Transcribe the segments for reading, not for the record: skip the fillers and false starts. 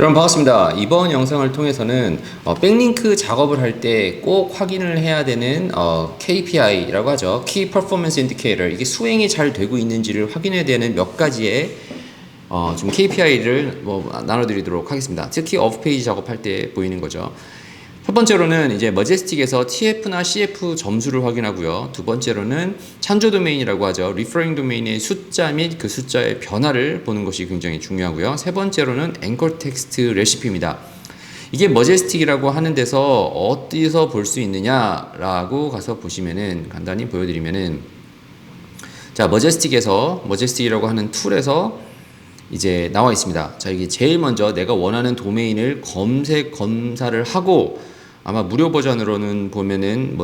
여러분 반갑습니다. 이번 영상을 통해서는 백링크 작업을 할 때 꼭 확인을 해야 되는 KPI라고 하죠. Key Performance Indicator. 이게 수행이 잘 되고 있는지를 확인해야 되는 몇 가지의 좀 KPI를 나눠드리도록 하겠습니다. 특히 오프페이지 작업할 때 보이는 거죠. 첫 번째로는 이제 머제스틱에서 TF나 CF 점수를 확인하고요. 두 번째로는 참조 도메인이라고 하죠. Referring 도메인의 숫자 및 그 숫자의 변화를 보는 것이 굉장히 중요하고요. 세 번째로는 앵커 텍스트 레시피입니다. 이게 머제스틱이라고 하는 데서 어디서 볼 수 있느냐라고 가서 보시면은 간단히 보여드리면은 자 머제스틱이라고 하는 툴에서 이제 나와 있습니다. 자, 이게 제일 먼저 내가 원하는 도메인을 검사를 하고 아마 무료 버전으로는 보면은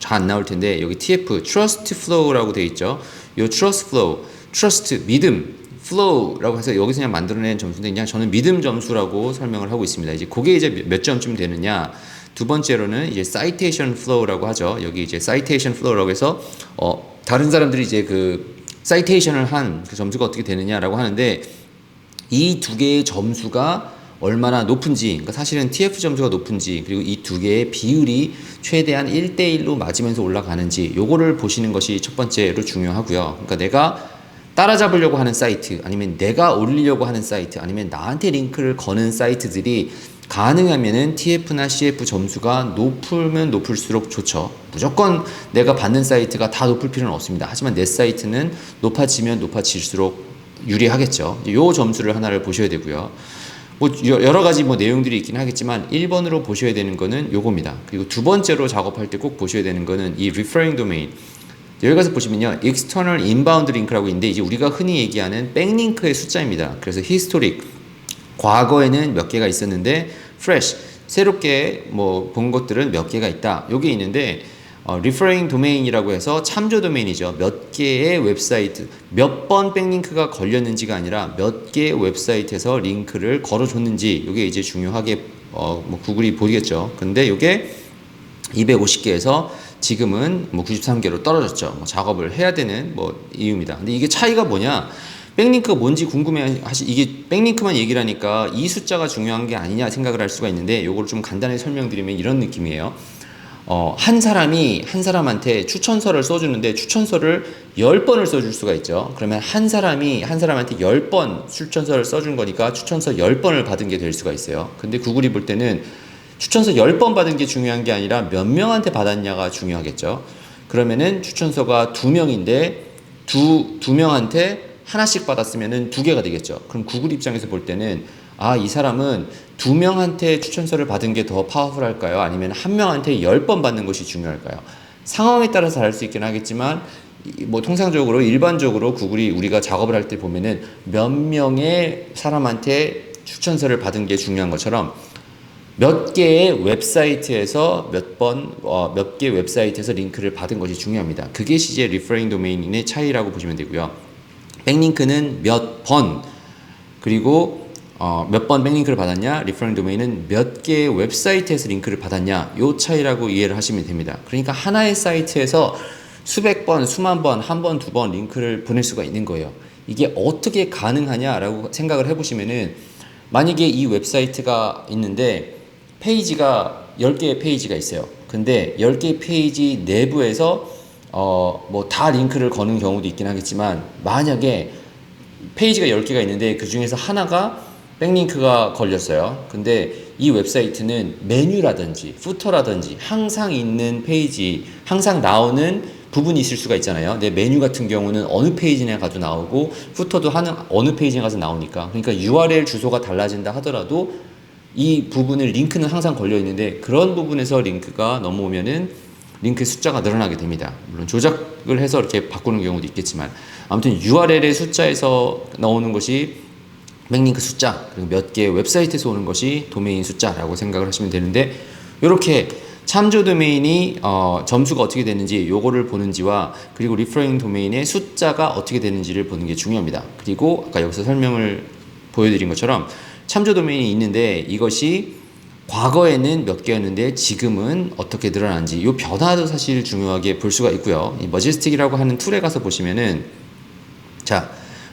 잘 안 나올 텐데 여기 TF Trust Flow라고 되어 있죠. 요 Trust Flow, Trust 믿음, Flow라고 해서 여기서 그냥 만들어낸 점수인데 그냥 저는 믿음 점수라고 설명을 하고 있습니다. 이제 그게 이제 몇 점쯤 되느냐? 두 번째로는 이제 Citation Flow라고 하죠. 여기 이제 Citation Flow라고 해서 다른 사람들이 이제 그 사이테이션을 한 그 점수가 어떻게 되느냐라고 하는데 이 두 개의 점수가 얼마나 높은지, 그러니까 사실은 TF 점수가 높은지, 그리고 이 두 개의 비율이 최대한 1대1로 맞으면서 올라가는지, 요거를 보시는 것이 첫 번째로 중요하고요. 그러니까 내가 따라잡으려고 하는 사이트, 아니면 내가 올리려고 하는 사이트, 아니면 나한테 링크를 거는 사이트들이 가능하면은 TF나 CF 점수가 높으면 높을수록 좋죠. 무조건 내가 받는 사이트가 다 높을 필요는 없습니다. 하지만 내 사이트는 높아지면 높아질수록 유리하겠죠. 요 점수를 하나를 보셔야 되고요. 여러 가지 내용들이 있긴 하겠지만 1번으로 보셔야 되는 거는 요겁니다. 그리고 두 번째로 작업할 때 꼭 보셔야 되는 거는 이 referring domain. 여기 가서 보시면요. external inbound link라고 있는데 이제 우리가 흔히 얘기하는 백링크의 숫자입니다. 그래서 historic. 과거에는 몇 개가 있었는데 fresh. 새롭게 본 것들은 몇 개가 있다. 요게 있는데 referring domain이라고 해서 참조 도메인이죠. 몇 개의 웹사이트, 몇 번 백링크가 걸렸는지가 아니라 몇 개의 웹사이트에서 링크를 걸어줬는지, 이게 이제 중요하게 구글이 보겠죠. 근데 이게 250개에서 지금은 93개로 떨어졌죠. 작업을 해야 되는 이유입니다. 근데 이게 차이가 뭐냐? 백링크가 뭔지 이게 백링크만 얘기를 하니까 이 숫자가 중요한 게 아니냐 생각을 할 수가 있는데, 이걸 좀 간단히 설명드리면 이런 느낌이에요. 한 사람이 한 사람한테 추천서를 써주는데 추천서를 10번을 써줄 수가 있죠. 그러면 한 사람이 한 사람한테 10번 추천서를 써준 거니까 추천서 10번을 받은 게 될 수가 있어요. 근데 구글이 볼 때는 추천서 10번 받은 게 중요한 게 아니라 몇 명한테 받았냐가 중요하겠죠. 그러면은 추천서가 2명인데 두 명한테 하나씩 받았으면은 2개가 되겠죠. 그럼 구글 입장에서 볼 때는 이 사람은 2명한테 추천서를 받은 게 더 파워풀할까요? 아니면 한 명한테 10번 받는 것이 중요할까요? 상황에 따라서 다를 수 있긴 하겠지만 통상적으로 일반적으로 구글이 우리가 작업을 할 때 보면은 몇 명의 사람한테 추천서를 받은 게 중요한 것처럼 몇 개의 웹사이트에서 몇 개 웹사이트에서 링크를 받은 것이 중요합니다. 그게 이제 리퍼링 도메인의 차이라고 보시면 되고요. 백링크는 몇 번, 그리고 몇 번 백링크를 받았냐, 리퍼링 도메인은 몇 개의 웹사이트에서 링크를 받았냐, 요 차이라고 이해를 하시면 됩니다. 그러니까 하나의 사이트에서 수백 번, 수만 번, 한 번, 두 번 링크를 보낼 수가 있는 거예요. 이게 어떻게 가능하냐라고 생각을 해보시면은, 만약에 이 웹사이트가 있는데 페이지가 10개의 페이지가 있어요. 근데 10개의 페이지 내부에서 다 링크를 거는 경우도 있긴 하겠지만, 만약에 페이지가 10개가 있는데 그 중에서 하나가 백링크가 걸렸어요. 근데 이 웹사이트는 메뉴라든지 후터라든지 항상 있는 페이지, 항상 나오는 부분이 있을 수가 있잖아요. 근데 메뉴 같은 경우는 어느 페이지에 가도 나오고 후터도 어느 페이지에 가서 나오니까, 그러니까 URL 주소가 달라진다 하더라도 이 부분을 링크는 항상 걸려 있는데 그런 부분에서 링크가 넘어오면은 링크 숫자가 늘어나게 됩니다. 물론 조작을 해서 이렇게 바꾸는 경우도 있겠지만, 아무튼 URL의 숫자에서 나오는 것이 백링크 숫자, 그리고 몇 개의 웹사이트에서 오는 것이 도메인 숫자라고 생각을 하시면 되는데, 이렇게 참조 도메인이 점수가 어떻게 되는지 요거를 보는지와, 그리고 리퍼링 도메인의 숫자가 어떻게 되는지를 보는 게 중요합니다. 그리고 아까 여기서 설명을 보여드린 것처럼 참조 도메인이 있는데 이것이 과거에는 몇 개였는데 지금은 어떻게 늘어난지, 이 변화도 사실 중요하게 볼 수가 있고요. 이 머지스틱이라고 하는 툴에 가서 보시면은, 자,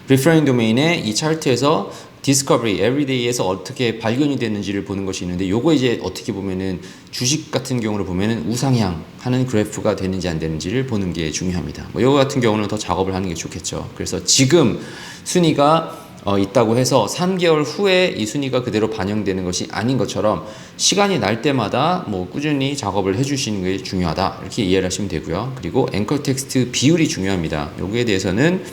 referring domain의 이 차트에서 디스커버리, 에브리데이에서 어떻게 발견이 됐는지를 보는 것이 있는데 요거 이제 어떻게 보면은 주식 같은 경우를 보면은 우상향 하는 그래프가 되는지 안 되는지를 보는 게 중요합니다. 뭐 요거 같은 경우는 더 작업을 하는 게 좋겠죠. 그래서 지금 순위가 있다고 해서 3개월 후에 이 순위가 그대로 반영되는 것이 아닌 것처럼 시간이 날 때마다 뭐 꾸준히 작업을 해주시는 게 중요하다 이렇게 이해를 하시면 되고요. 그리고 앵커 텍스트 비율이 중요합니다. 여기에 대해서는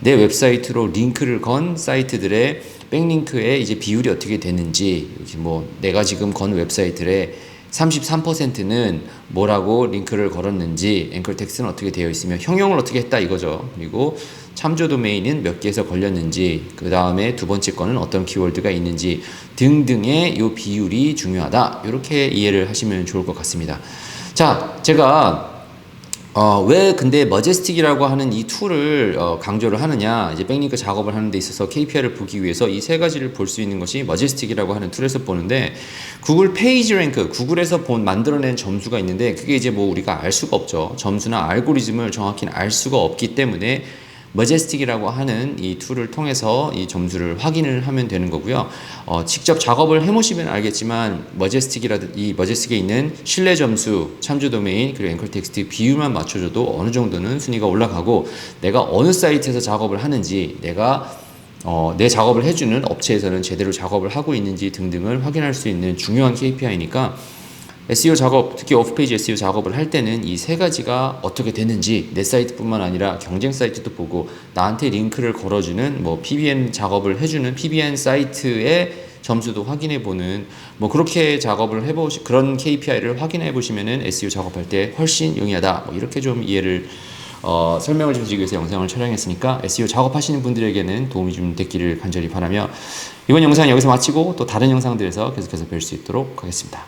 내 웹사이트로 링크를 건 사이트들의 백링크의 이제 비율이 어떻게 되는지, 뭐 내가 지금 건 웹사이트에 33%는 뭐라고 링크를 걸었는지, 앵커 텍스트는 어떻게 되어 있으며 형용을 어떻게 했다 이거죠. 그리고 참조 도메인은 몇 개에서 걸렸는지, 그 다음에 두 번째 거는 어떤 키워드가 있는지 등등의 요 비율이 중요하다. 이렇게 이해를 하시면 좋을 것 같습니다. 자, 제가 왜 근데 머제스틱이라고 하는 이 툴을 강조를 하느냐, 이제 백링크 작업을 하는 데 있어서 KPI를 보기 위해서 이 세 가지를 볼 수 있는 것이 머제스틱이라고 하는 툴에서 보는데, 구글 페이지 랭크, 구글에서 만들어낸 점수가 있는데 그게 이제 뭐 우리가 알 수가 없죠. 점수나 알고리즘을 정확히 알 수가 없기 때문에 머제스틱이라고 하는 이 툴을 통해서 이 점수를 확인을 하면 되는 거고요. 직접 작업을 해보시면 알겠지만 이 머제스틱에 있는 신뢰 점수, 참조 도메인, 그리고 앵커 텍스트 비율만 맞춰줘도 어느 정도는 순위가 올라가고, 내가 어느 사이트에서 작업을 하는지, 내가 내 작업을 해주는 업체에서는 제대로 작업을 하고 있는지 등등을 확인할 수 있는 중요한 KPI니까 SEO 작업, 특히 오프페이지 SEO 작업을 할 때는 이 세 가지가 어떻게 되는지, 내 사이트뿐만 아니라 경쟁 사이트도 보고, 나한테 링크를 걸어주는 뭐 PBN 작업을 해주는 PBN 사이트의 점수도 확인해 보는, 뭐 그렇게 작업을 그런 KPI를 확인해 보시면은 SEO 작업할 때 훨씬 용이하다. 뭐 이렇게 좀 이해를 설명을 좀 드리기 위해서 영상을 촬영했으니까 SEO 작업하시는 분들에게는 도움이 좀 됐기를 간절히 바라며, 이번 영상은 여기서 마치고 또 다른 영상들에서 계속해서 뵐 수 있도록 하겠습니다.